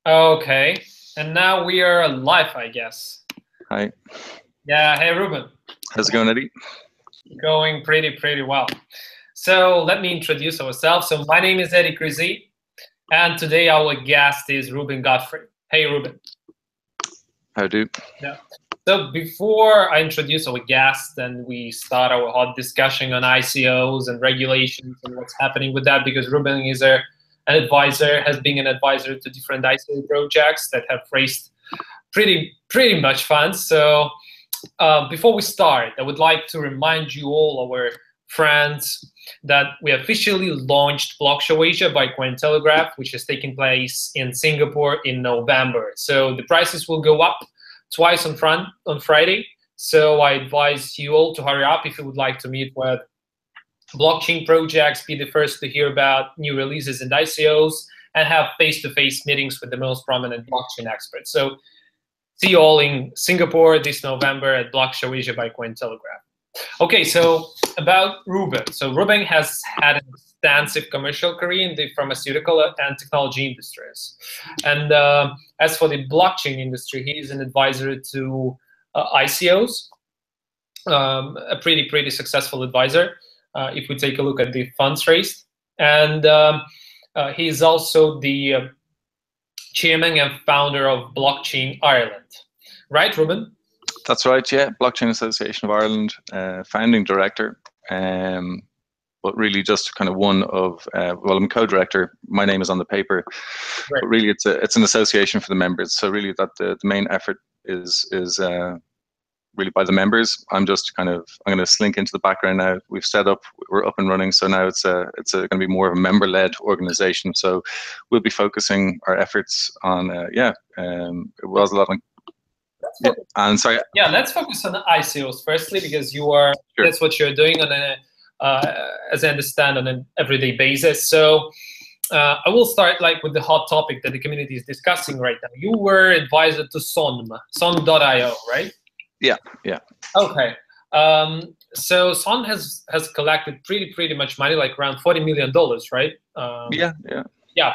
Okay, and now we are live, I guess. Hi. Yeah, hey Reuben. How's it going, Eddie? Going pretty well. So let me introduce ourselves. So my name is Eddie Crizzi, and today our guest is Reuben Godfrey. Hey Reuben. How do? Yeah. So before I introduce our guest and we start our hot discussion on ICOs and regulations and what's happening with that, because Reuben is an advisor, has been an advisor to different ICO projects that have raised pretty much funds. So before we start, I would like to remind you all, our friends, that we officially launched BlockShow Asia by Cointelegraph, which is taking place in Singapore in November. So the prices will go up twice on Friday. So I advise you all to hurry up if you would like to meet with blockchain projects, be the first to hear about new releases and ICOs, and have face-to-face meetings with the most prominent blockchain experts. So see you all in Singapore this November at BlockShow Asia by Cointelegraph. Okay, so about Reuben. So Reuben has had an extensive commercial career in the pharmaceutical and technology industries. And as for the blockchain industry, he is an advisor to ICOs, a pretty successful advisor, if we take a look at the funds raised. And he is also the chairman and founder of Blockchain Ireland. Right, Reuben? That's right, yeah. Blockchain Association of Ireland, founding director, but really just kind of one of, well, I'm co-director. My name is on the paper, right. But really it's an association for the members. So really that the main effort is really by the members. I'm just kind of, I'm going to slink into the background now. We've set up, we're up and running. So now it's going to be more of a member-led organization. So we'll be focusing our efforts on, it was a lot on, yeah, and sorry. Yeah, let's focus on the ICOs firstly, because you are, sure. That's what you're doing on a, as I understand, on an everyday basis. So I will start like with the hot topic that the community is discussing right now. You were advisor to SONM, SONM.io, right? Yeah. Okay. So SONM has collected pretty much money, like around $40 million, right? Yeah.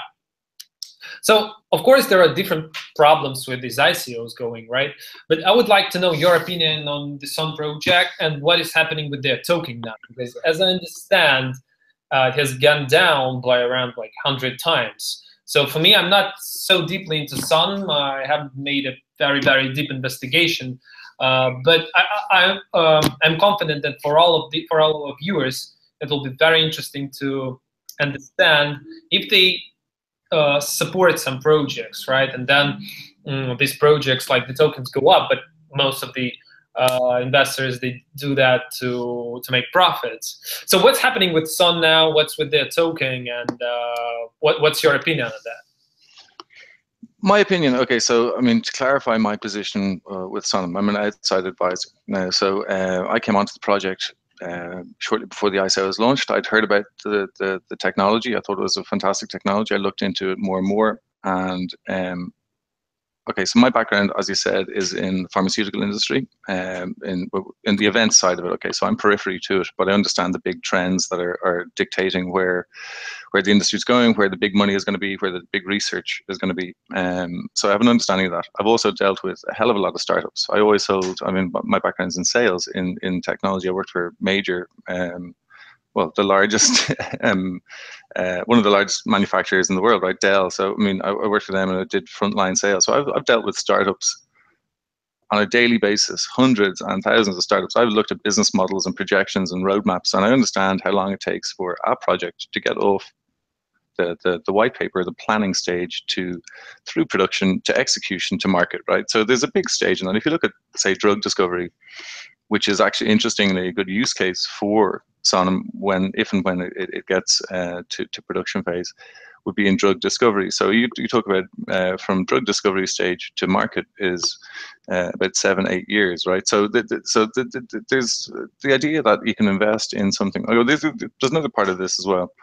So of course there are different problems with these ICOs going, right? But I would like to know your opinion on the SONM project and what is happening with their token now, because as I understand, it has gone down by around like 100 times. So for me, I'm not so deeply into SONM. I haven't made a very deep investigation. But I'm confident that for all of our viewers, it will be very interesting to understand if they support some projects, right? And then these projects, like the tokens, go up, but most of the investors, they do that to make profits. So what's happening with SONM now? What's with their token, and what's your opinion on that? My opinion, okay, so I mean, to clarify my position with SONM, I'm an outside advisor now. So I came onto the project shortly before the ICO was launched. I'd heard about the technology. I thought it was a fantastic technology. I looked into it more and more. And okay, so my background, as you said, is in the pharmaceutical industry, in the event side of it. Okay, so I'm periphery to it, but I understand the big trends that are dictating where the industry is going, where the big money is going to be, where the big research is going to be. So I have an understanding of that. I've also dealt with a hell of a lot of startups. I always sold, I mean, my background's in sales, in technology. I worked for major, well, the largest, one of the largest manufacturers in the world, right, Dell. So, I mean, I worked for them and I did frontline sales. So I've dealt with startups on a daily basis, hundreds and thousands of startups. I've looked at business models and projections and roadmaps, and I understand how long it takes for a project to get off the white paper, the planning stage, through production to execution to market, right? So there's a big stage. And then if you look at, say, drug discovery, which is actually interestingly a good use case for SONM if and when it gets to production phase, would be in drug discovery. So you talk about from drug discovery stage to market is about 7-8 years, right? So there's the idea that you can invest in something. Oh, there's another part of this as well.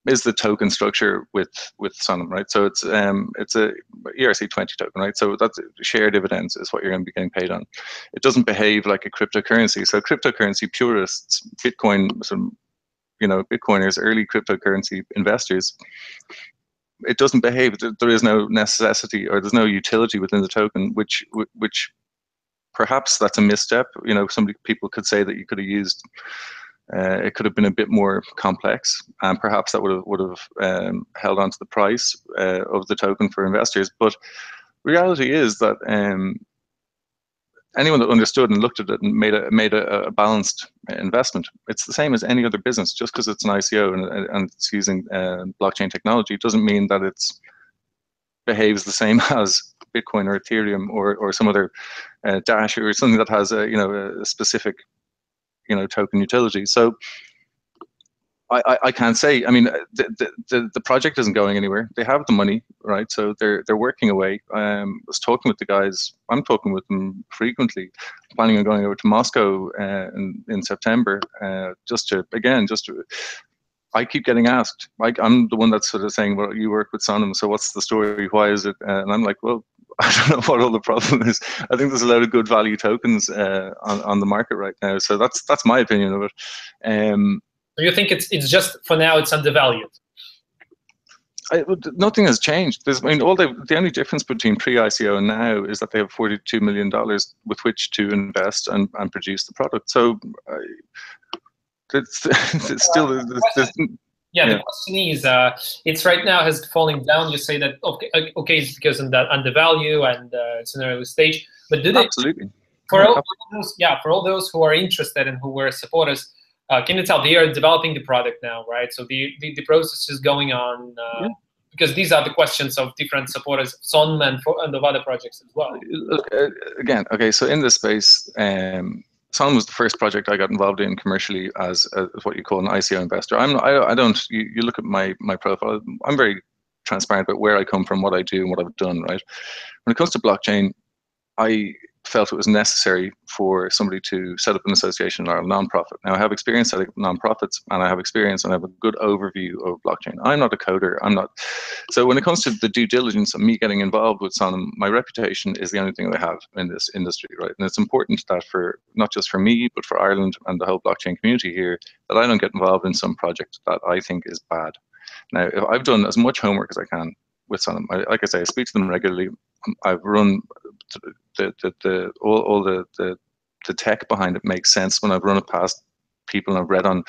Is the token structure with SONM, right? So it's a ERC20 token, right? So that's share dividends is what you're going to be getting paid on. It doesn't behave like a cryptocurrency. So cryptocurrency purists, Bitcoin, Bitcoiners, early cryptocurrency investors, it doesn't behave. There is no necessity or there's no utility within the token, which perhaps that's a misstep. You know, people could say that you could have used. It could have been a bit more complex, and perhaps that would have held on to the price of the token for investors. But reality is that anyone that understood and looked at it and made a balanced investment, it's the same as any other business. Just because it's an ICO and it's using blockchain technology doesn't mean that it's behaves the same as Bitcoin or Ethereum or some other Dash or something that has a specific token utility. So I can't say. I mean, the project isn't going anywhere. They have the money, right? So they're working away. I was talking with the guys. I'm talking with them frequently. Planning on going over to Moscow in September, just to. I keep getting asked. I'm the one that's sort of saying, "Well, you work with SONM, so what's the story? Why is it?" And I'm like, "Well, I don't know what all the problem is. I think there's a lot of good value tokens on the market right now. So that's my opinion of it." So you think it's just for now it's undervalued? Nothing has changed. The only difference between pre-ICO and now is that they have $42 million with which to invest and produce the product. So it's still the question is, it's right now has falling down. You say that okay, it's because of that undervalue and it's an early stage. But do they absolutely for all those who are interested and who were supporters? Can you tell they are developing the product now, right? So the process is going on because these are the questions of different supporters, SONM and of other projects as well. Look, again, okay, so in this space, SONM was the first project I got involved in commercially as what you call an ICO investor. I don't. You look at my profile. I'm very transparent about where I come from, what I do, and what I've done. Right. When it comes to blockchain, I felt it was necessary for somebody to set up an association or a nonprofit. Now, I have experience setting up nonprofits, and I have experience and I have a good overview of blockchain. I'm not a coder. I'm not. So when it comes to the due diligence of me getting involved with SONM, my reputation is the only thing that I have in this industry, right? And it's important that for not just for me, but for Ireland and the whole blockchain community here, that I don't get involved in some project that I think is bad. Now, if I've done as much homework as I can with SONM, like I say, I speak to them regularly. I've run all the tech behind it makes sense when I've run it past people and I've read on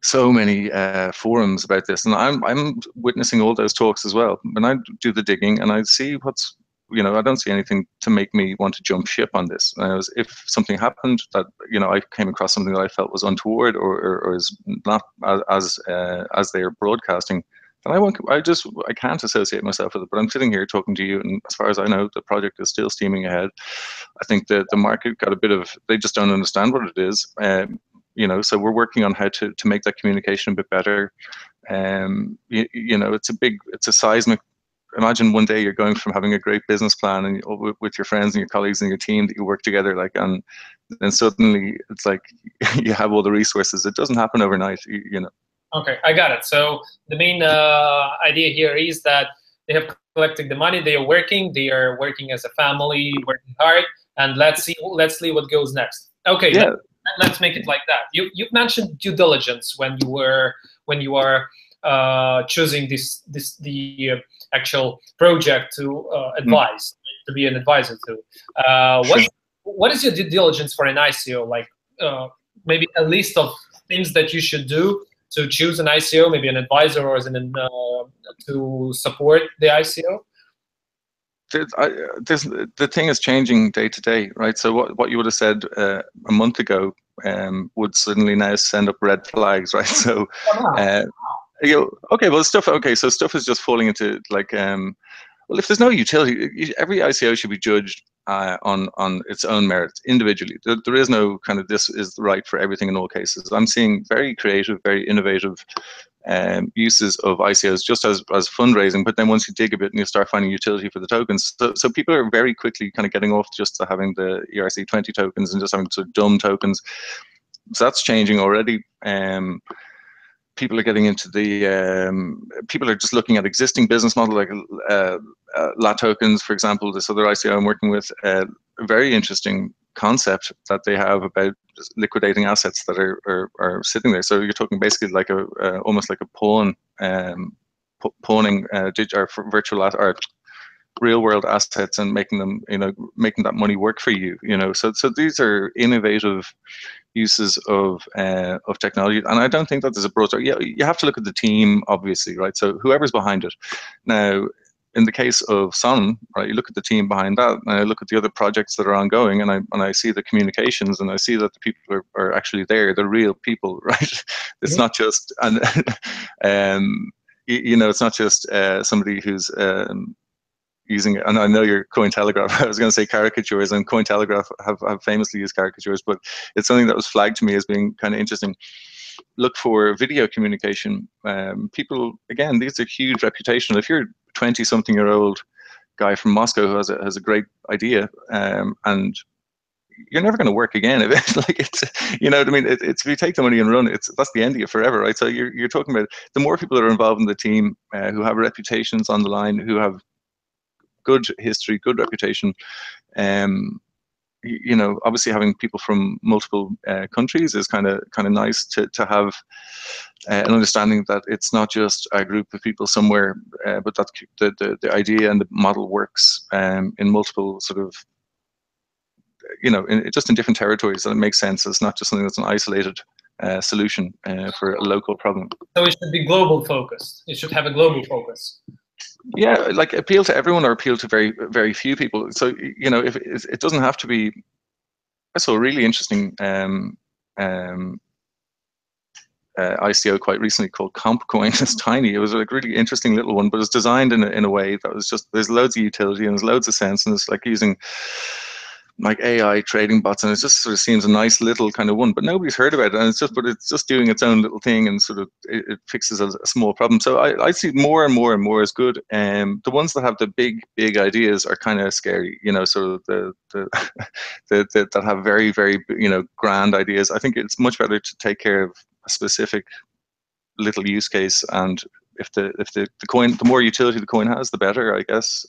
so many forums about this, and I'm witnessing all those talks as well. When I do the digging and I see what's, I don't see anything to make me want to jump ship on this. If something happened that I came across something that I felt was untoward or is not as they are broadcasting, and I can't associate myself with it. But I'm sitting here talking to you, and as far as I know, the project is still steaming ahead. I think that the market got a bit of, they just don't understand what it is. So we're working on how to make that communication a bit better. It's a seismic. Imagine one day you're going from having a great business plan and with your friends and your colleagues and your team that you work together, and then suddenly it's like you have all the resources. It doesn't happen overnight, Okay, I got it. So the main idea here is that they have collected the money. They are working as a family, working hard, and let's see what goes next. Okay, yeah. Let's make it like that. You've mentioned due diligence when you are choosing the actual project to advise, to be an advisor to. What is your due diligence for an ICO? Like maybe a list of things that you should do to choose an ICO, maybe an advisor or to support the ICO? The thing is changing day to day, right? So what you would have said a month ago would suddenly now send up red flags, right? So, so stuff is just falling into well, if there's no utility, every ICO should be judged on its own merits individually. There is no kind of this is right for everything in all cases. I'm seeing very creative, very innovative uses of ICOs just as fundraising, but then once you dig a bit and you start finding utility for the tokens, so people are very quickly kind of getting off just to having the ERC20 tokens and just having sort of dumb tokens. So that's changing already. People are getting into people are just looking at existing business model like LATokens, for example. This other ICO I'm working with, a very interesting concept that they have about liquidating assets that are sitting there. So you're talking basically like almost like a pawn pawning virtual or real world assets and making them, making that money work for you. So these are innovative uses of technology, and I don't think that there's a broad. You have to look at the team, obviously, right? So whoever's behind it. Now, in the case of SONM, right, you look at the team behind that, and I look at the other projects that are ongoing, and I see the communications, and I see that the people are actually there. They're real people, right? It's not just it's not just somebody who's using it. And I know your Cointelegraph, I was going to say caricatures, and Cointelegraph have famously used caricatures, but it's something that was flagged to me as being kind of interesting. Look for video communication. People, again, these are huge reputation. If you're 20-something-year-old guy from Moscow who has a great idea, and you're never going to work again. It's, you know what I mean? It's if you take the money and run, that's the end of you forever, right? So you're talking about the more people that are involved in the team, who have reputations on the line, who have good history, good reputation. Obviously having people from multiple countries is kind of nice to have an understanding that it's not just a group of people somewhere, but that the idea and the model works in multiple sort of, just in different territories, and it makes sense. It's not just something that's an isolated solution for a local problem. So it should be global focused. It should have a global focus. Yeah, like appeal to everyone or appeal to very, very few people. So, if it doesn't have to be. I saw a really interesting ICO quite recently called CompCoin. It's tiny. It was like really interesting little one, but it's designed in a way that was just, there's loads of utility and there's loads of sense, and it's like using like AI trading bots, and it just sort of seems a nice little kind of one, but nobody's heard about it, and it's just doing its own little thing, and sort of it fixes a small problem. So I see more and more and more as good. The ones that have the big ideas are kind of scary, so the that have very, very, grand ideas. I think it's much better to take care of a specific little use case, and if the coin, the more utility the coin has, the better, I guess.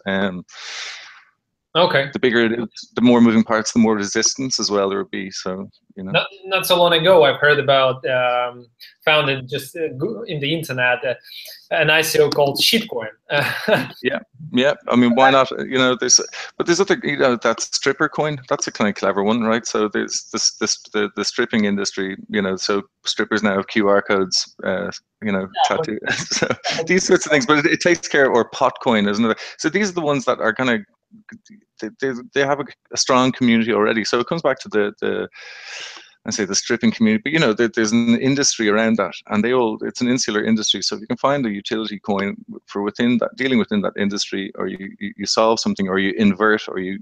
Okay. The bigger it is, the more moving parts, the more resistance as well there would be. So, Not so long ago, I've heard about, founded just in the internet, an ICO called Shitcoin. Yeah. I mean, why not? There's other, that stripper coin. That's a kind of clever one, right? So there's the stripping industry. So strippers now have QR codes. Tattoo. So these sorts of things, but it takes care of, or Potcoin is another. So these are the ones that are kind of. They have a strong community already. So it comes back to the stripping community, but there's an industry around that, and it's an insular industry. So if you can find a utility coin for within that, dealing within that industry, or you solve something, or you invert, or you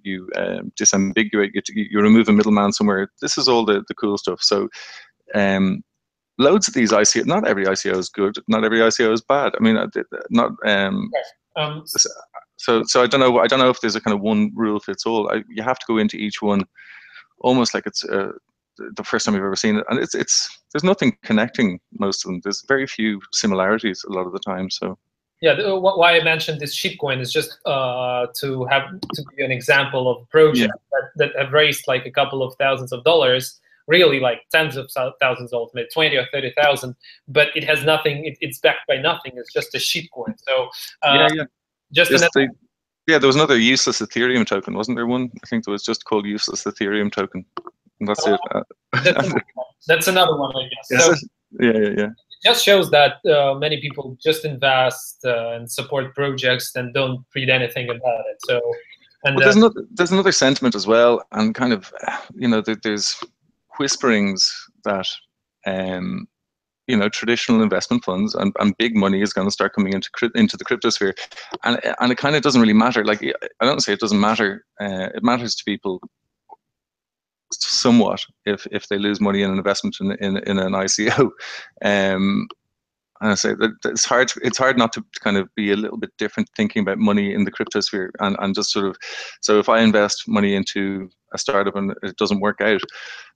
disambiguate, you remove a middleman somewhere. This is all the cool stuff. So loads of these ICO, not every ICO is good, not every ICO is bad. I mean, So I don't know if there's a kind of one rule fits all. You have to go into each one almost like it's the first time you've ever seen it, and there's nothing connecting most of them. There's very few similarities a lot of the time. So yeah, why I mentioned this shitcoin is just to give you an example of projects that have raised like a couple of thousands of dollars, really like tens of thousands, ultimately 20 or 30,000, but it has nothing. It's backed by nothing. It's just a shitcoin. So there was another useless Ethereum token, wasn't there one? I think it was just called useless Ethereum token. And that's it. That's another one, I guess. So, yeah. It just shows that many people just invest and support projects and don't read anything about it. So, there's another sentiment as well, and kind of, there's whisperings that traditional investment funds and big money is going to start coming into the cryptosphere, and it kind of doesn't really matter. Like, I don't say it doesn't matter. It matters to people somewhat if they lose money in an investment in an ICO. And I say that it's hard not to kind of be a little bit different thinking about money in the cryptosphere, and just sort of, so if I invest money into a startup and it doesn't work out,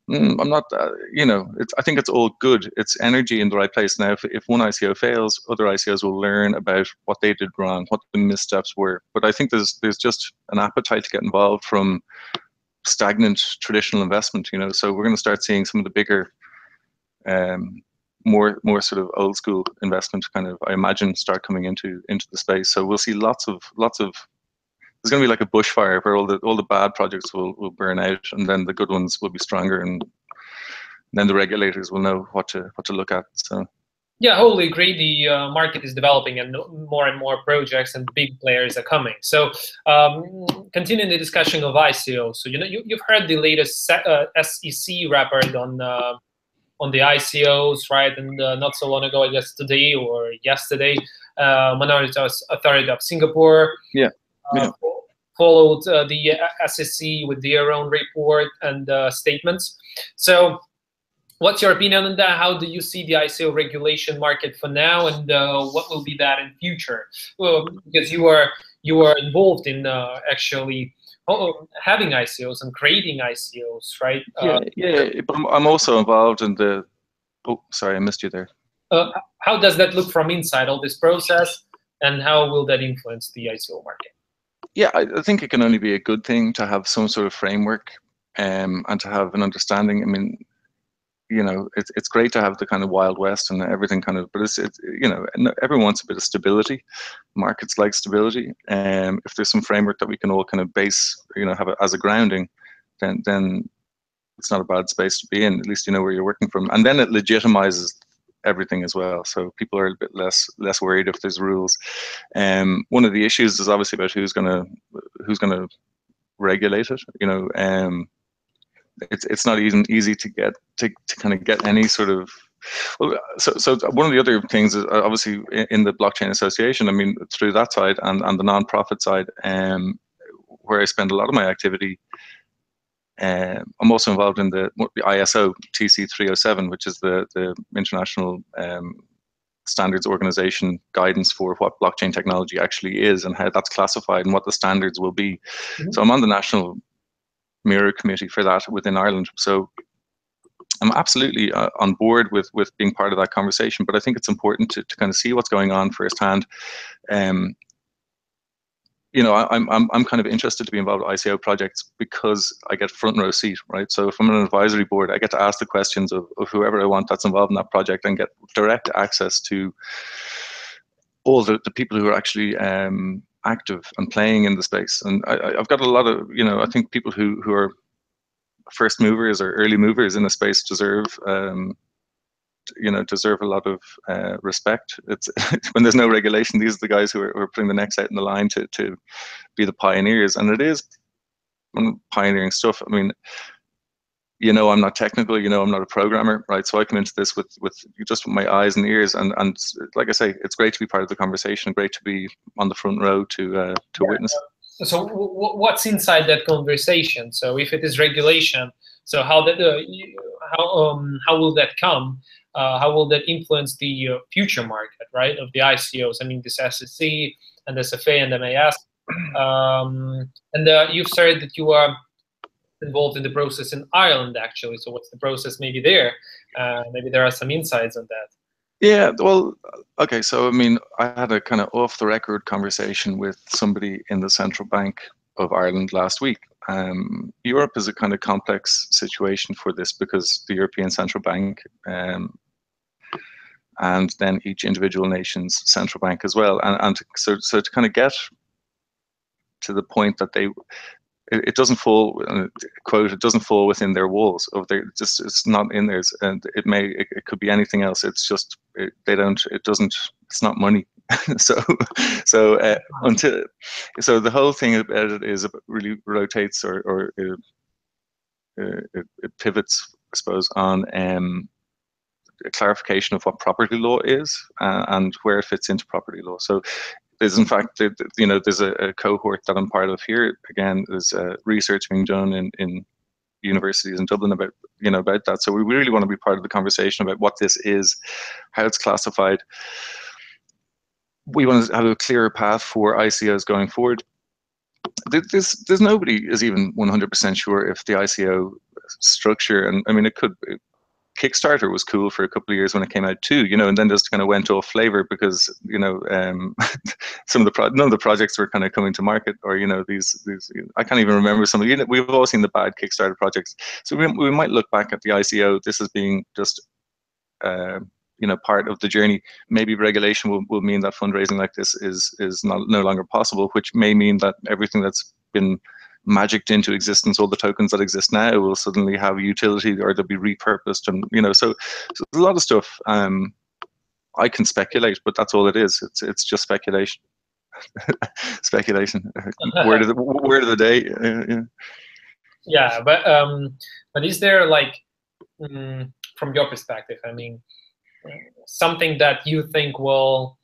I'm not, I think it's all good. It's energy in the right place. Now, if one ICO fails, other ICOs will learn about what they did wrong, what the missteps were. But I think there's just an appetite to get involved from stagnant traditional investment. So we're going to start seeing some of the bigger more sort of old school investment kind of, I imagine, start coming into the space. So we'll see lots of there's going to be like a bushfire where all the bad projects will burn out, and then the good ones will be stronger, and then the regulators will know what to look at. So. Yeah, wholly agree. The market is developing, and more projects and big players are coming. So, continuing the discussion of ICOs. So, you've heard the latest SEC report on the ICOs, right? And not so long ago, I guess today or yesterday, Minority Authority of Singapore followed the SEC with their own report and statements. So, what's your opinion on that? How do you see the ICO regulation market for now, and what will be that in future? Well, because you are involved in actually having ICOs and creating ICOs, right? But I'm also involved in the. Oh, sorry, I missed you there. How does that look from inside all this process, and how will that influence the ICO market? Yeah, I think it can only be a good thing to have some sort of framework, and to have an understanding. I mean, it's great to have the kind of Wild West and everything kind of, but it's everyone wants a bit of stability. Markets like stability. If there's some framework that we can all kind of base, have it as a grounding, then it's not a bad space to be in. At least you know where you're working from, and then it legitimizes everything as well. So people are a bit less worried if there's rules. One of the issues is obviously about who's gonna regulate it. It's not even easy to get to kind of get any sort of. Well, so one of the other things is obviously in the blockchain association. I mean, through that side and the non-profit side, where I spend a lot of my activity. I'm also involved in the ISO TC 307, which is the international standards organization guidance for what blockchain technology actually is and how that's classified and what the standards will be. Mm-hmm. So I'm on the national mirror committee for that within Ireland. So I'm absolutely on board with being part of that conversation, but I think it's important to kind of see what's going on firsthand. I'm kind of interested to be involved with ICO projects because I get front row seat, right? So if I'm on an advisory board, I get to ask the questions of whoever I want that's involved in that project and get direct access to all the people who are actually active and playing in the space. And I've got a lot of, I think people who are first movers or early movers in the space deserve a lot of respect. It's when there's no regulation, these are the guys who are putting the necks out in the line to be the pioneers, and it is pioneering stuff. I mean, I'm not technical, I'm not a programmer, right? So I come into this with just my eyes and ears, and like I say, it's great to be part of the conversation, great to be on the front row to witness. So what's inside that conversation? So if it is regulation, so how will that come? How will that influence the future market, right, of the ICOs? I mean, this SEC and SFA and MAS. And you've said that you are involved in the process in Ireland, actually. So what's the process maybe there? Maybe there are some insights on that. Yeah, well, okay. So, I mean, I had a kind of off-the-record conversation with somebody in the Central Bank of Ireland last week. Europe is a kind of complex situation for this because the European Central Bank and then each individual nation's central bank as well. So to kind of get to the point that it doesn't fall, quote, it doesn't fall within their walls of their, it's not in theirs, and it could be anything else. It's just it's not money. so the whole thing about it is it really rotates or it pivots, I suppose, on a clarification of what property law is and where it fits into property law. So there's, in fact, there's a cohort that I'm part of here. Again, there's research being done in universities in Dublin about that. So we really want to be part of the conversation about what this is, how it's classified. We want to have a clearer path for ICOs going forward. There's nobody is even 100% sure if the ICO structure, and I mean, it could. Kickstarter was cool for a couple of years when it came out too, and then just kind of went off flavor because none of the projects were kind of coming to market, or these I can't even remember some of we've all seen the bad Kickstarter projects. So we might look back at the ICO this as being just part of the journey. Maybe regulation will mean that fundraising like this is no longer possible, which may mean that everything that's been magicked into existence, all the tokens that exist now, will suddenly have utility, or they'll be repurposed, and so there's a lot of stuff. I can speculate, but that's all it is. It's just speculation. Speculation. Word of the day. Yeah, but is there, like, from your perspective, I mean, something that you think will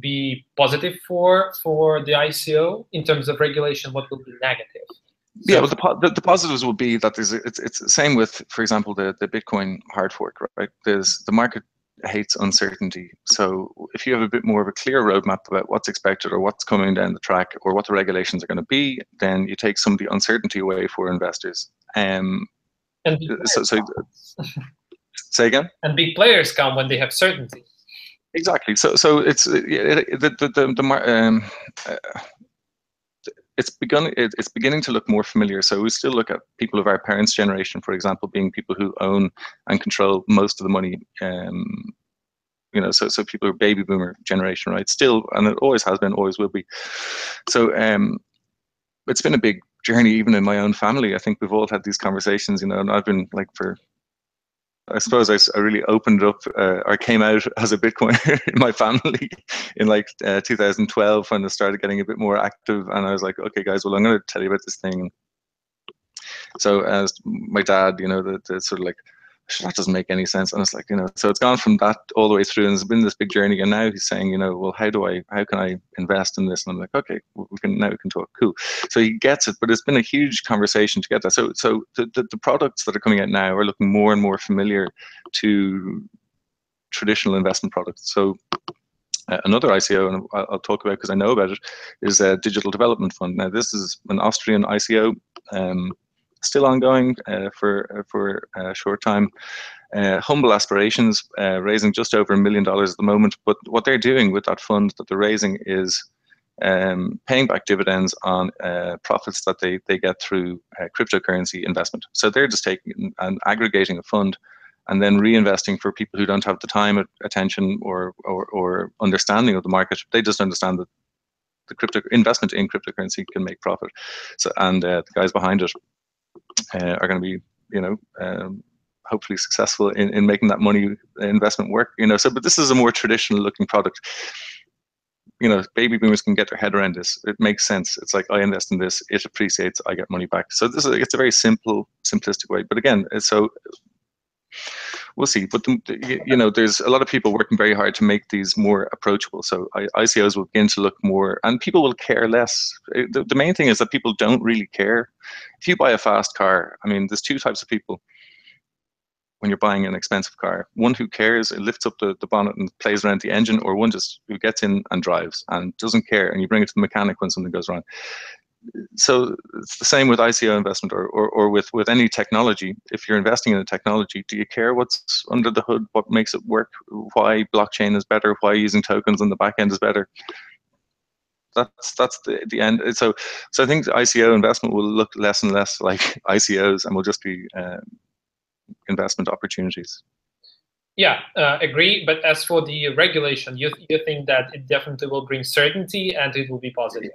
be positive for the ICO in terms of regulation? What will be negative? So, yeah, well, the positives will be that it's the same with, for example, the Bitcoin hard fork, right? The market hates uncertainty. So if you have a bit more of a clear roadmap about what's expected or what's coming down the track or what the regulations are going to be, then you take some of the uncertainty away for investors. And so say again? And big players come when they have certainty. Exactly. So it's it's beginning to look more familiar. So we still look at people of our parents' generation, for example, being people who own and control most of the money. So people are baby boomer generation, right? Still, and it always has been, always will be. So it's been a big journey, even in my own family. I think we've all had these conversations, and I've been like I suppose I really opened up or came out as a Bitcoiner in my family in like 2012 when I started getting a bit more active, and I was like, okay, guys, well, I'm going to tell you about this thing. So as my dad, the sort of like, that doesn't make any sense, and it's like, so it's gone from that all the way through, and it's been this big journey. And now he's saying, well, how can I invest in this? And I'm like, okay, we can talk. Cool. So he gets it, but it's been a huge conversation to get that. So the products that are coming out now are looking more and more familiar to traditional investment products. So another ICO, and I'll talk about because I know about it, is a digital development fund. Now this is an Austrian ICO. Still ongoing for a short time. Humble aspirations, raising just over $1 million at the moment. But what they're doing with that fund that they're raising is paying back dividends on profits that they get through cryptocurrency investment. So they're just taking and aggregating a fund and then reinvesting for people who don't have the time, attention, or understanding of the market. They just understand that the crypto investment in cryptocurrency can make profit. So, and the guys behind it are going to be, hopefully successful in making that money investment work. So, but this is a more traditional looking product. Baby boomers can get their head around this. It makes sense. It's like, I invest in this, it appreciates, I get money back. So it's a very simplistic way. But again, so we'll see. But there's a lot of people working very hard to make these more approachable. So ICOs will begin to look more, and people will care less. The main thing is that people don't really care. If you buy a fast car, I mean, there's two types of people when you're buying an expensive car. One who cares, it lifts up the bonnet and plays around the engine, or one just who gets in and drives and doesn't care, and you bring it to the mechanic when something goes wrong. So it's the same with ICO investment or with any technology. If you're investing in a technology, do you care what's under the hood, what makes it work, why blockchain is better, why using tokens on the back end is better? That's the end. So I think the ICO investment will look less and less like ICOs and will just be investment opportunities. Yeah, agree. But as for the regulation, you think that it definitely will bring certainty and it will be positive?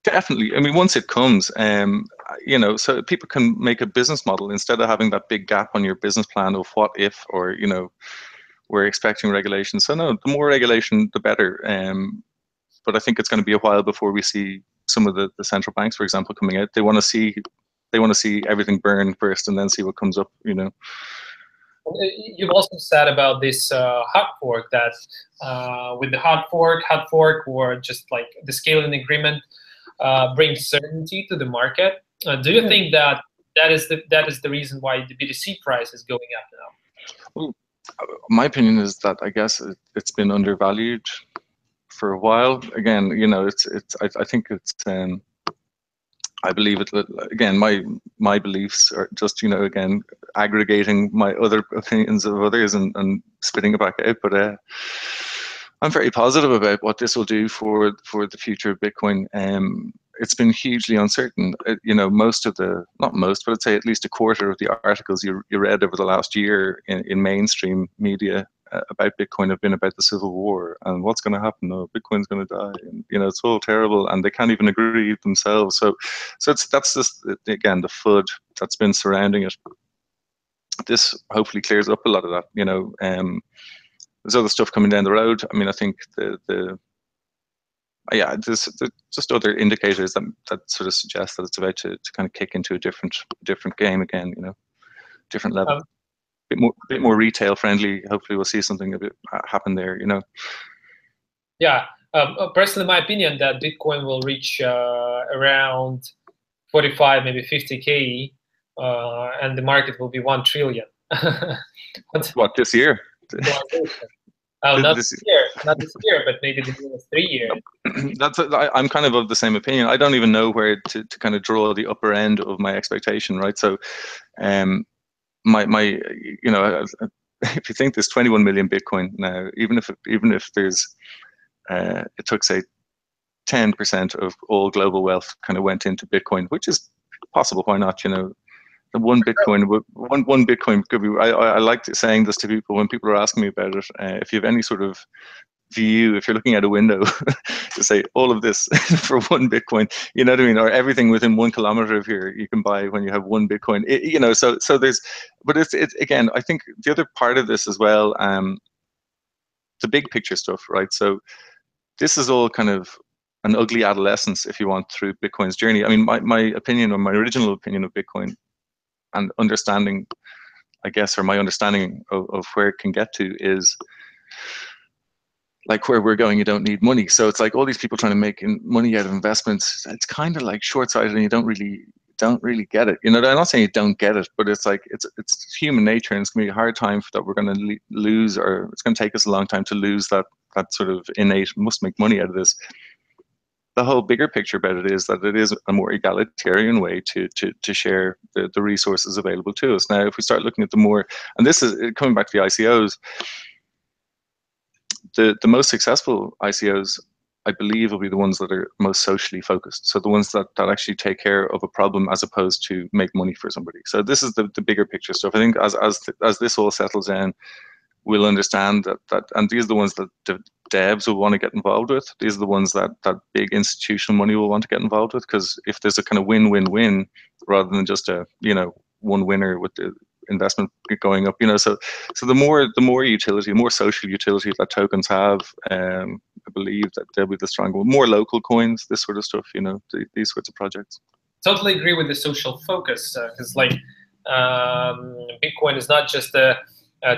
Definitely. I mean, once it comes, so people can make a business model instead of having that big gap on your business plan of what if, or, we're expecting regulation. So no, the more regulation, the better. But I think it's going to be a while before we see some of the central banks, for example, coming out. They want to see everything burn first and then see what comes up, You've also said about this hard fork that with the hard fork or just like the scaling agreement, brings certainty to the market. Do you think that is the reason why the BTC price is going up now? Well, my opinion is that I guess it's been undervalued for a while. Again, I think it's I believe it. Again, my beliefs are just again aggregating my other opinions of others and spitting it back out. But I'm very positive about what this will do for the future of Bitcoin. it's been hugely uncertain. You know, most of the, not most, but I'd say at least a quarter of the articles you read over the last year in mainstream media about Bitcoin have been about the civil war and what's going to happen. Oh, Bitcoin's going to die, and you know, it's all terrible, and they can't even agree themselves. So that's just, again, the FUD that's been surrounding it. This hopefully clears up a lot of that. You know, there's other stuff coming down the road. I mean, I think yeah, there's just other indicators that sort of suggest that it's about to kind of kick into a different game again. You know, different level, bit more retail friendly. Hopefully, we'll see something a bit happen there. You know. Yeah, personally, my opinion that Bitcoin will reach around 45, maybe 50K, and the market will be 1 trillion. What, this year? Oh, not this year, but maybe the next 3 years. I'm kind of the same opinion. I don't even know where to kind of draw the upper end of my expectation, right? So, my you know, if you think there's 21 million Bitcoin now, even if there's it took, say, 10% of all global wealth kind of went into Bitcoin, which is possible. Why not? You know, the one Bitcoin could be. I like saying this to people when people are asking me about it. If you have any sort of view, if you're looking out a window, to say all of this for 1 Bitcoin, you know what I mean, or everything within 1 kilometer of here you can buy when you have 1 Bitcoin. You know, so there's, but it's again, I think the other part of this as well, the big picture stuff, right? So this is all kind of an ugly adolescence, if you want, through Bitcoin's journey. I mean, my opinion, or my original opinion of Bitcoin and understanding, I guess, or my understanding of where it can get to is, like, where we're going, you don't need money. So it's like all these people trying to make money out of investments. It's kind of like short-sighted, and you don't really get it. You know, I'm not saying you don't get it, but it's like it's human nature, and it's gonna be a hard time that we're going to lose, or it's going to take us a long time to lose that sort of innate must make money out of this. The whole bigger picture about it is that it is a more egalitarian way to share the resources available to us. Now, if we start looking at the more, and this is coming back to the ICOs, the most successful ICOs, I believe, will be the ones that are most socially focused. So the ones that actually take care of a problem as opposed to make money for somebody. So this is the bigger picture stuff. I think as this all settles down, we'll understand that, and these are the ones that devs will want to get involved with. These are the ones that big institutional money will want to get involved with, because if there's a kind of win-win-win rather than just a, you know, one winner with the investment going up, you know, so the more utility, more social utility that tokens have, I believe that they'll be the stronger, more local coins, this sort of stuff, you know, these sorts of projects. Totally agree with the social focus, because like Bitcoin is not just a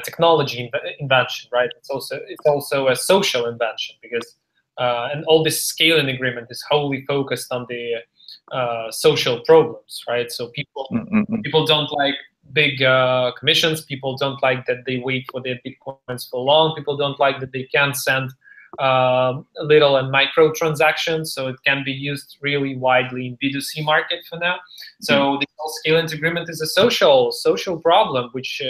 technology invention, right? It's also a social invention, because and all this scaling agreement is wholly focused on the social problems, right? So people don't like big commissions. People don't like that they wait for their Bitcoins for long. People don't like that they can't send little and micro transactions, so it can be used really widely in B2C market for now. So the whole scaling agreement is a social problem, which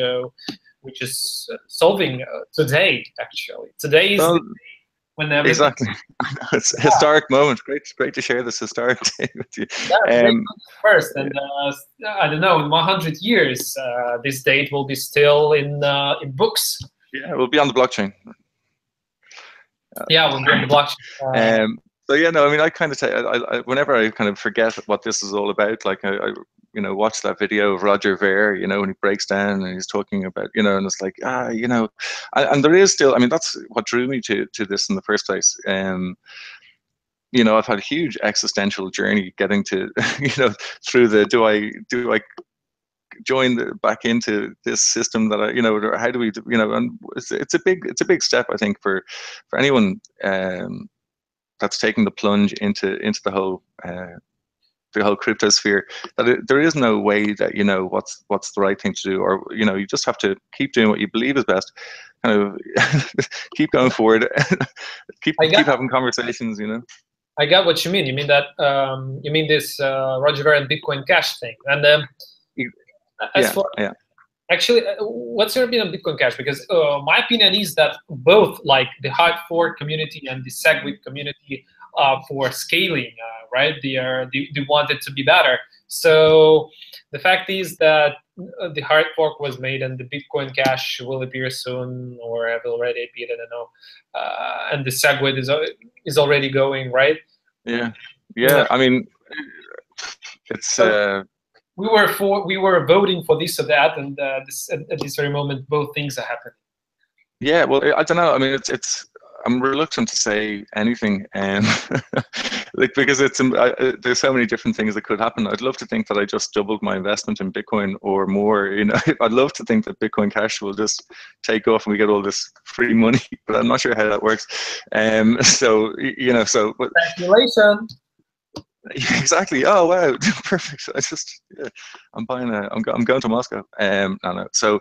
is solving today. Actually, today is the day when everything. Exactly. It's a historic moment. Great to share this historic day with you. Yeah, first, and I don't know, in 100 years, this date will be still in books. Yeah, we'll be on the blockchain. Yeah, we'll be on the blockchain. So yeah, no, I mean, I kind of say, whenever I kind of forget what this is all about, like I you know, watch that video of Roger Ver, you know, when he breaks down and he's talking about, you know, and it's like, you know, and there is still, I mean, that's what drew me to this in the first place. You know, I've had a huge existential journey getting to, you know, through the, do I join back into this system that I, you know, or how do we, you know, and it's a big step, I think, for anyone that's taking the plunge into the whole crypto sphere, that there is no way that, you know, what's the right thing to do, or, you know, you just have to keep doing what you believe is best, kind of keep going forward, keep having conversations, you know. I got what you mean. You mean that you mean this Roger Ver and Bitcoin Cash thing, and actually, what's your opinion on Bitcoin Cash? Because my opinion is that both, like the hard fork community and the SegWit community for scaling, right? They want it to be better. So the fact is that the hard fork was made, and the Bitcoin Cash will appear soon, or have already appeared. I don't know. And the SegWit is already going, right? Yeah, yeah. I mean, it's. We were voting for this or that, and at this very moment, both things are happening. Yeah, well, I don't know. I mean, I'm reluctant to say anything, like because there's so many different things that could happen. I'd love to think that I just doubled my investment in Bitcoin or more. You know, I'd love to think that Bitcoin Cash will just take off and we get all this free money, but I'm not sure how that works. So you know, but speculation. Exactly. Oh wow, perfect. I'm buying I'm going to Moscow. No. So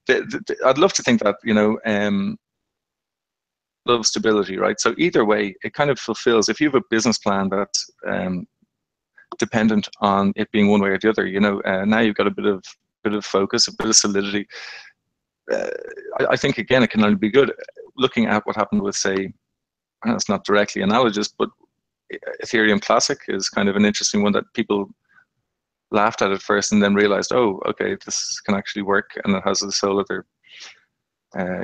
I'd love to think that, you know, love stability, right? So either way, it kind of fulfills. If you have a business plan that's dependent on it being one way or the other, you know, now you've got a bit of focus, a bit of solidity. I think again, it can only be good. Looking at what happened with, say, it's not directly analogous, but Ethereum Classic is kind of an interesting one that people laughed at first and then realized, oh, okay, this can actually work, and it has this whole other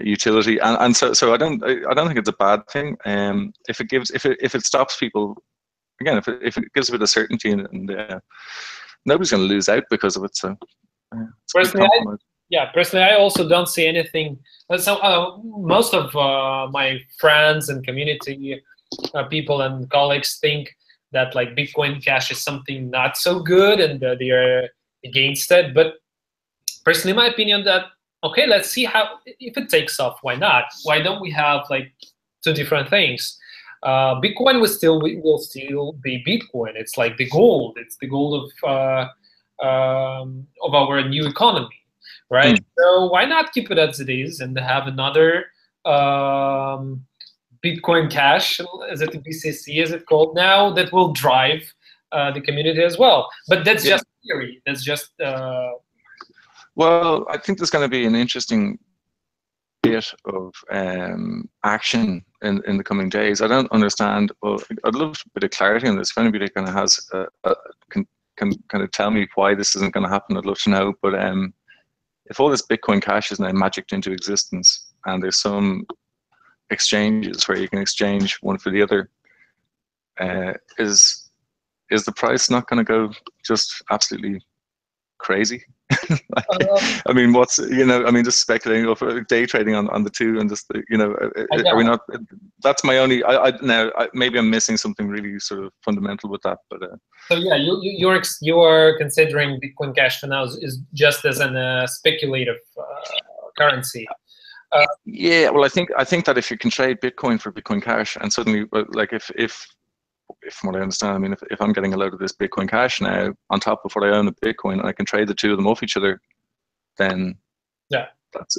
utility. And so I don't think it's a bad thing. If it stops people, again, if it gives a bit of certainty, and nobody's going to lose out because of it. So personally, I also don't see anything. So most of my friends and community people and colleagues think that like Bitcoin Cash is something not so good, and they are against it. But personally, my opinion that, okay, let's see if it takes off. Why not? Why don't we have like two different things? Bitcoin will still be Bitcoin. It's like the gold. It's the gold of our new economy, right? So why not keep it as it is and have another Bitcoin Cash, as it BCC, as it's called now, that will drive the community as well. But that's just theory. That's just. Well, I think there's going to be an interesting bit of action in the coming days. I don't understand. Well, I'd love a bit of clarity on this. If anybody kind of has can kind of tell me why this isn't going to happen, I'd love to know. But if all this Bitcoin Cash is now magicked into existence, and there's some exchanges where you can exchange one for the other, is the price not going to go just absolutely crazy? I mean, just speculating or day trading on the two, and just, you know, are we not? That's my only. Maybe I'm missing something really sort of fundamental with that, but. So yeah, you're considering Bitcoin Cash for now is just as an speculative currency. Yeah, well, I think that if you can trade Bitcoin for Bitcoin Cash, and suddenly, like, if from what I understand, I mean, if I'm getting a load of this Bitcoin Cash now on top of what I own of Bitcoin, and I can trade the two of them off each other, then that's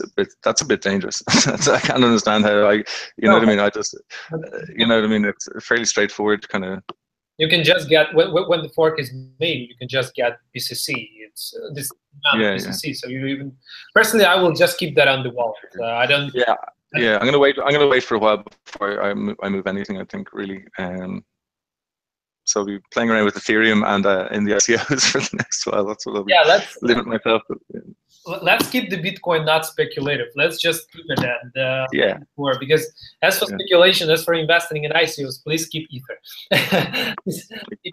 a bit dangerous. I can't understand how you know what I mean. I just, you know what I mean. It's fairly straightforward, kind of. You can just get when the fork is made, you can just get BCC. It's this BCC. Yeah. So you even personally, I will just keep that on the wallet. I don't. Yeah, yeah. I'm gonna wait for a while before I move anything, I think, really. So I'll be playing around with Ethereum and in the ICOs for the next while. That's what I'll be limit myself. Let's keep the Bitcoin not speculative. Let's just keep it and because as for speculation, as for investing in ICOs, please keep Ether.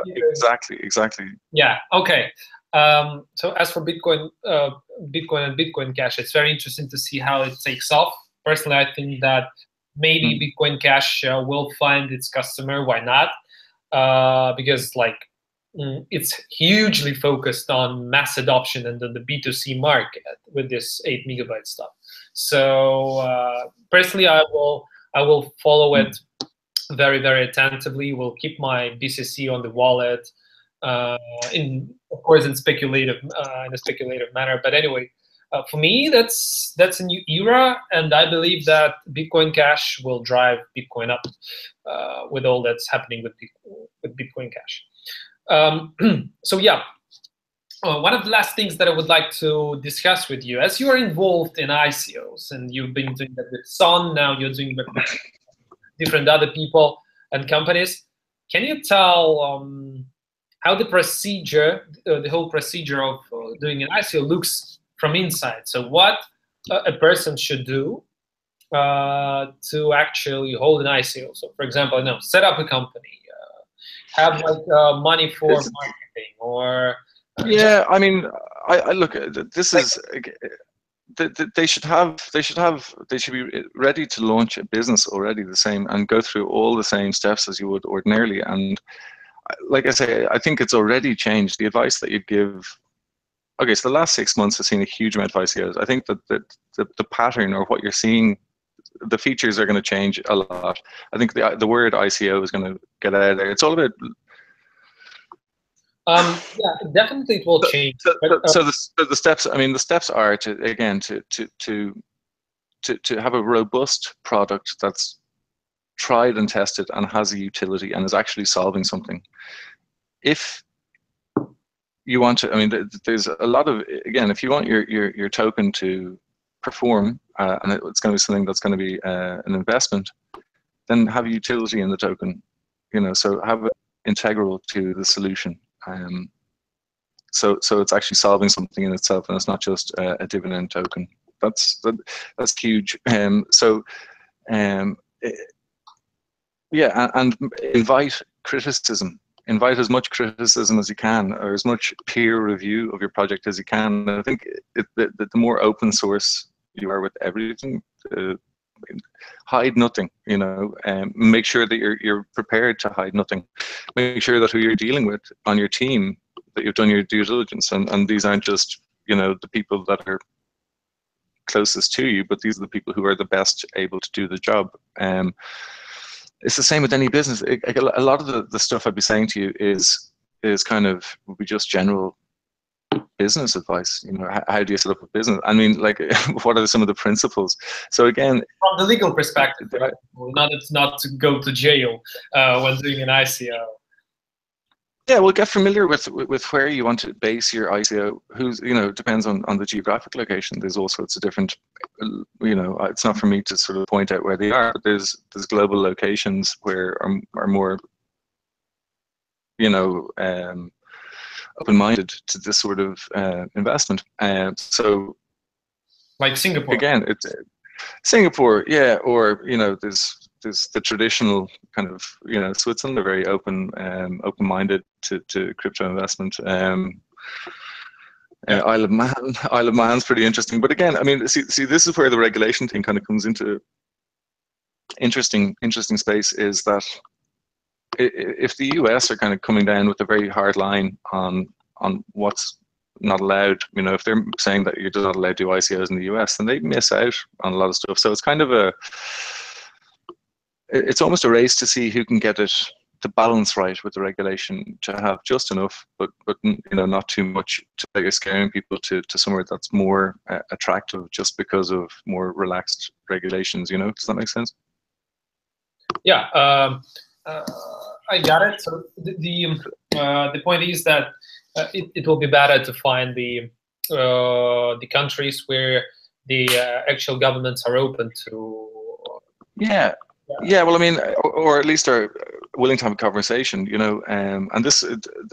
Exactly. Yeah. Okay. So as for Bitcoin and Bitcoin Cash, it's very interesting to see how it takes off. Personally, I think that maybe Bitcoin Cash will find its customer. Why not? Because like it's hugely focused on mass adoption and the B2C market with this 8 megabyte stuff. So personally, I will follow it very, very attentively. Will keep my BCC on the wallet, of course in a speculative manner. But anyway, for me, that's a new era, and I believe that Bitcoin Cash will drive Bitcoin up with all that's happening with Bitcoin Cash. So yeah, one of the last things that I would like to discuss with you, as you are involved in ICOs and you've been doing that with SONM, now you're doing that with different other people and companies. can you tell how the procedure, the whole procedure of doing an ICO looks from inside? So what a person should do to actually hold an ICO. So, for example, set up a company, have like money for marketing, or yeah. I mean, I look. This is. They should be ready to launch a business already the same and go through all the same steps as you would ordinarily. And like I say, I think it's already changed. The advice that you give. Okay, so the last 6 months have seen a huge amount of ICOs. I think that the pattern or what you're seeing, the features are going to change a lot. I think the word ICO is going to get out of there. It's all about. Yeah, definitely it will change. So the steps. I mean, the steps are to have a robust product that's tried and tested and has a utility and is actually solving something. If you want to, I mean, there's a lot of, again, if you want your token to perform and it's going to be something that's going to be an investment, then have a utility in the token. So have it integral to the solution. So it's actually solving something in itself, and it's not just a dividend token. That's huge. Yeah, and invite criticism. Invite as much criticism as you can, or as much peer review of your project as you can. And I think the more open source you are with everything, hide nothing. Make sure that you're prepared to hide nothing. Make sure that who you're dealing with on your team, that you've done your due diligence, and these aren't just the people that are closest to you, but these are the people who are the best able to do the job. It's the same with any business. A lot of the stuff I'd be saying to you is kind of would be just general business advice. How do you set up a business? I mean, like, what are some of the principles? So again, from the legal perspective, not to go to jail when doing an ICO. Yeah, well, get familiar with where you want to base your ICO. Depends on the geographic location. There's all sorts of different, it's not for me to sort of point out where they are, but there's global locations where are more, open-minded to this sort of investment. So, like Singapore. Again, it's Singapore, yeah, or there's the traditional kind of, Switzerland are very open-minded to crypto investment. Isle of Man's pretty interesting, but again, I mean, see, this is where the regulation thing kind of comes into interesting space. Is that if the US are kind of coming down with a very hard line on what's not allowed, if they're saying that you're not allowed to do ICOs in the US, then they miss out on a lot of stuff. So it's kind of it's almost a race to see who can get the balance right with the regulation, to have just enough, but not too much that you're scaring people to somewhere that's more attractive just because of more relaxed regulations. Does that make sense? Yeah, I got it. So the point is that it will be better to find the countries where the actual governments are open to. Yeah, well, I mean, or at least are willing to have a conversation, and this,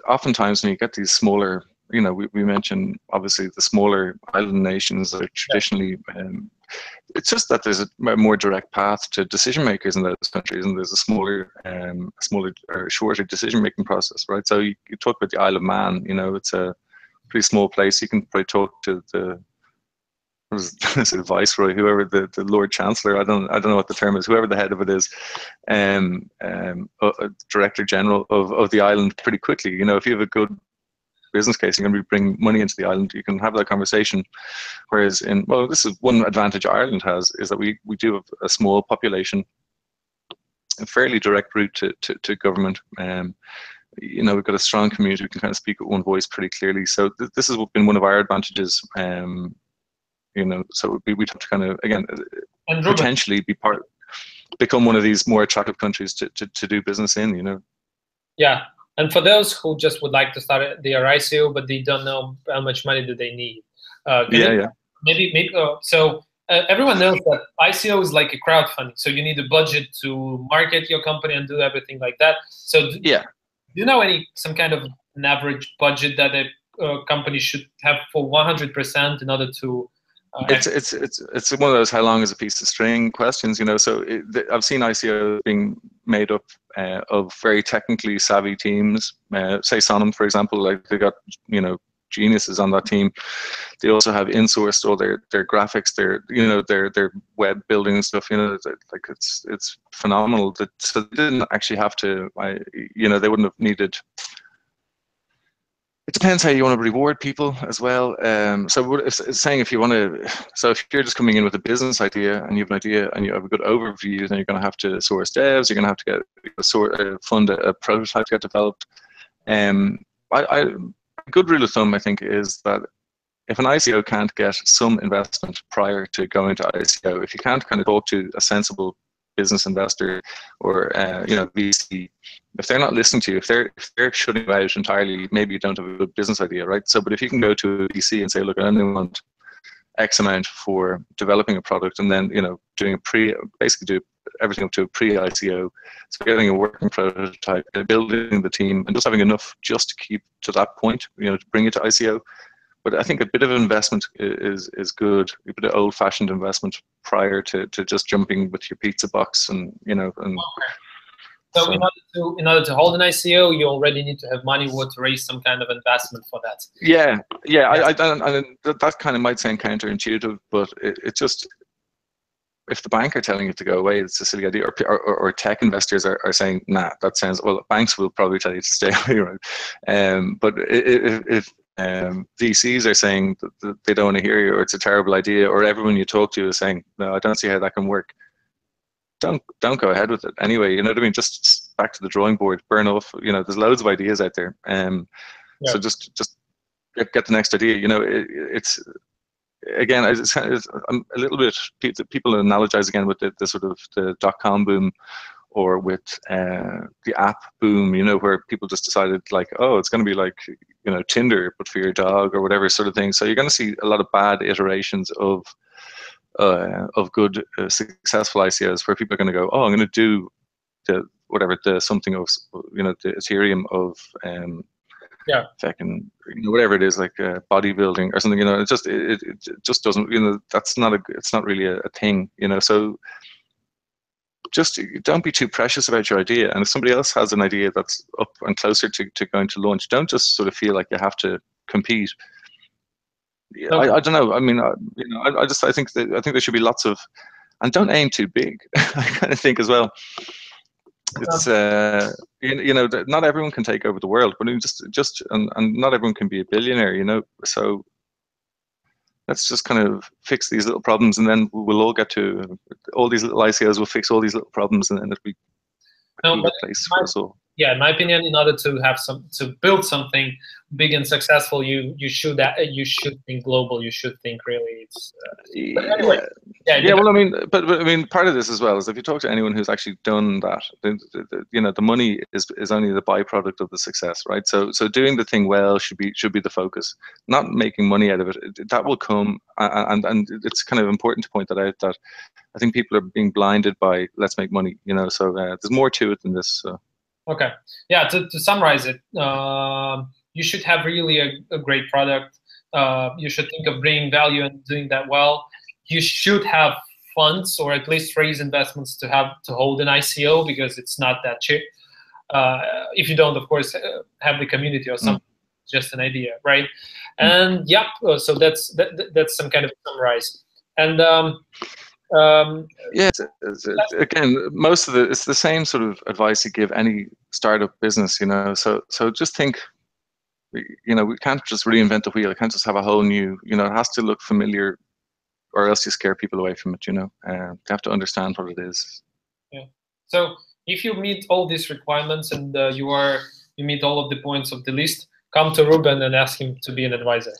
oftentimes when you get these smaller, we mentioned obviously the smaller island nations that are traditionally, it's just that there's a more direct path to decision makers in those countries, and there's a smaller or shorter decision-making process, right? So you talk about the Isle of Man, it's a pretty small place. You can probably talk to the viceroy, whoever the Lord Chancellor, I don't know what the term is, whoever the head of it is, Director General of the island pretty quickly. If you have a good business case, you're going to bring money into the island, you can have that conversation. Whereas this is one advantage Ireland has, is that we do have a small population, a fairly direct route to government. We've got a strong community, we can kind of speak with one voice pretty clearly. So this has been one of our advantages. So we'd have to kind of, again, potentially become one of these more attractive countries to do business in, Yeah, and for those who just would like to start their ICO, but they don't know how much money do they need. Maybe. So everyone knows that ICO is like a crowdfunding, so you need a budget to market your company and do everything like that. So yeah, do you know some kind of an average budget that a company should have for 100% in order to? It's one of those how long is a piece of string questions, you know. So I've seen ICO being made up of very technically savvy teams. Say SONM, for example, like they got, you know, geniuses on that team. They also have insourced all their graphics, their web building and stuff. You know, like it's phenomenal. That so they didn't actually have to. They wouldn't have needed. It depends how you want to reward people as well. So it's saying if you want to, so if you're just coming in with a business idea and you have an idea and you have a good overview, then you're going to have to source devs. You're going to have to get fund a prototype to get developed. A good rule of thumb, I think, is that if an ICO can't get some investment prior to going to ICO, if you can't kind of talk to a sensible business investor or VC, if they're not listening to you, if they're shutting you out entirely, maybe you don't have a good business idea, right? So, but if you can go to a VC and say, look, I only want X amount for developing a product, and then doing basically do everything up to a pre-ICO, so getting a working prototype, building the team, and just having enough just to keep to that point, to bring it to ICO. But I think a bit of investment is good, a bit of old-fashioned investment prior to just jumping with your pizza box and. Okay. So in order to hold an ICO, you already need to have money or to raise some kind of investment for that. Yeah. That kind of might sound counterintuitive, but it just, if the bank are telling you to go away, it's a silly idea. Or tech investors are saying, nah, that sounds, well, banks will probably tell you to stay away, right? But if VCs are saying that they don't want to hear you, or it's a terrible idea, or everyone you talk to is saying, no, I don't see how that can work, don't go ahead with it anyway. You know what I mean? Just back to the drawing board, burn off. There's loads of ideas out there. So just get the next idea. It's again, I'm a little bit, people analogize again with the sort of the .com boom, or with the app boom, where people just decided like, oh, it's going to be like, Tinder, but for your dog or whatever sort of thing. So you're going to see a lot of bad iterations of good successful ICOs, where people are going to go, oh, I'm going to do something of, the Ethereum of fucking, whatever it is, like bodybuilding or something. It just doesn't, it's not really a thing. So just don't be too precious about your idea. And if somebody else has an idea that's up and closer to going to launch, don't just sort of feel like you have to compete. Okay. I don't know. I mean, I think there should be lots of, and don't aim too big. I kind of think as well. It's not everyone can take over the world, but and not everyone can be a billionaire. So let's just kind of fix these little problems, and then we'll all get to all these little ICOs. Will fix all these little problems, and then it'll be a good place for us all. Yeah, in my opinion, in order to build something big and successful, you should think global. You should think really. But anyway, well, I mean, part of this as well is if you talk to anyone who's actually done that, the money is only the byproduct of the success, right? So doing the thing well should be the focus, not making money out of it. That will come, and it's kind of important to point that out. That I think people are being blinded by let's make money, So there's more to it than this. So. Okay. Yeah. To summarize it, you should have really a great product. You should think of bringing value and doing that well. You should have funds, or at least raise investments to hold an ICO, because it's not that cheap. If you don't, of course, have the community or something, just an idea, right? And so that's some kind of summarize. And again, most of it's the same sort of advice you give any startup business, So just think, we can't just reinvent the wheel. It can't just have a whole new, it has to look familiar, or else you scare people away from it. They have to understand what it is. Yeah. So if you meet all these requirements and you meet all of the points of the list, come to Reuben and ask him to be an advisor.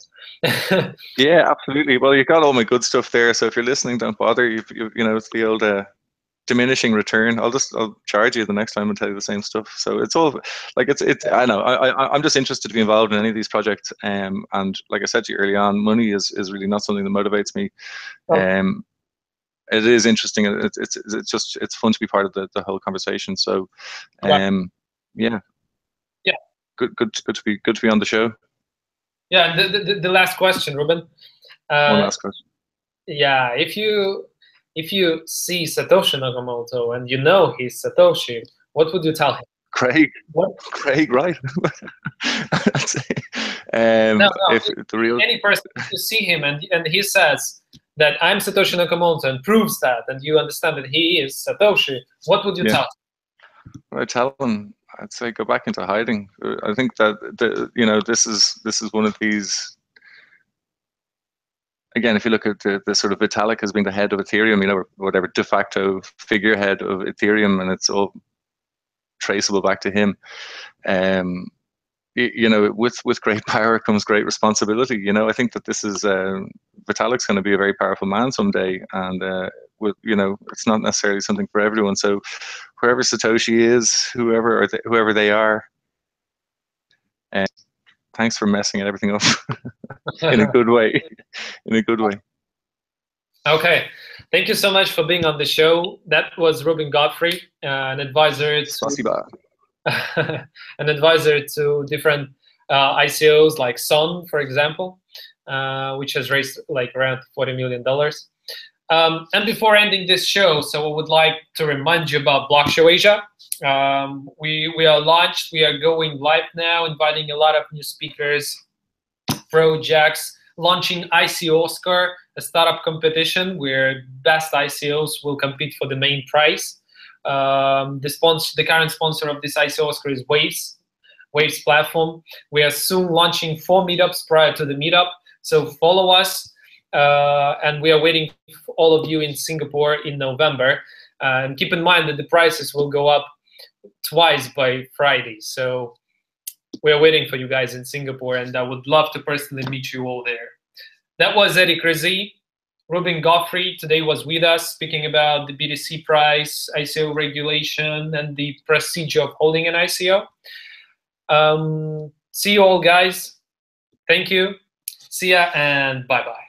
Yeah, absolutely. Well, you got all my good stuff there. So if you're listening, don't bother. It's the old diminishing return. I'll charge you the next time and tell you the same stuff. So it's all like it's. I know. I'm just interested to be involved in any of these projects. And like I said to you early on, money is really not something that motivates me. it is interesting. It's fun to be part of the whole conversation. So, yeah, yeah, good to be on the show. Yeah, the last question, Reuben. One last question. Yeah, if you see Satoshi Nakamoto and you know he's Satoshi, what would you tell him? Craig. What? Craig, right? No, if the real any person, you see him and he says that I'm Satoshi Nakamoto and proves that, and you understand that he is Satoshi, what would you tell him? I tell him, I'd say go back into hiding. I think that this is one of these. Again, if you look at the sort of Vitalik as being the head of Ethereum, or whatever de facto figurehead of Ethereum, and it's all traceable back to him. With great power comes great responsibility. I think that this is Vitalik's going to be a very powerful man someday, and it's not necessarily something for everyone. So wherever Satoshi is, whoever they are, thanks for messing everything up in a good way. In a good way. Okay, thank you so much for being on the show. That was Reuben Godfrey, an advisor to an advisor to different ICOs like SONM, for example, which has raised like around $40 million. And before ending this show, so I would like to remind you about BlockShow Asia. We are launched. We are going live now, inviting a lot of new speakers, projects, launching ICO Oscar, a startup competition where best ICOs will compete for the main prize. The current sponsor of this ICO Oscar is Waves platform. We are soon launching 4 meetups prior to the meetup, so follow us. And we are waiting for all of you in Singapore in November. And keep in mind that the prices will go up twice by Friday. So we are waiting for you guys in Singapore, and I would love to personally meet you all there. That was Eric Rizzi. Reuben Godfrey today was with us, speaking about the BTC price, ICO regulation, and the procedure of holding an ICO. See you all, guys. Thank you. See ya, and bye-bye.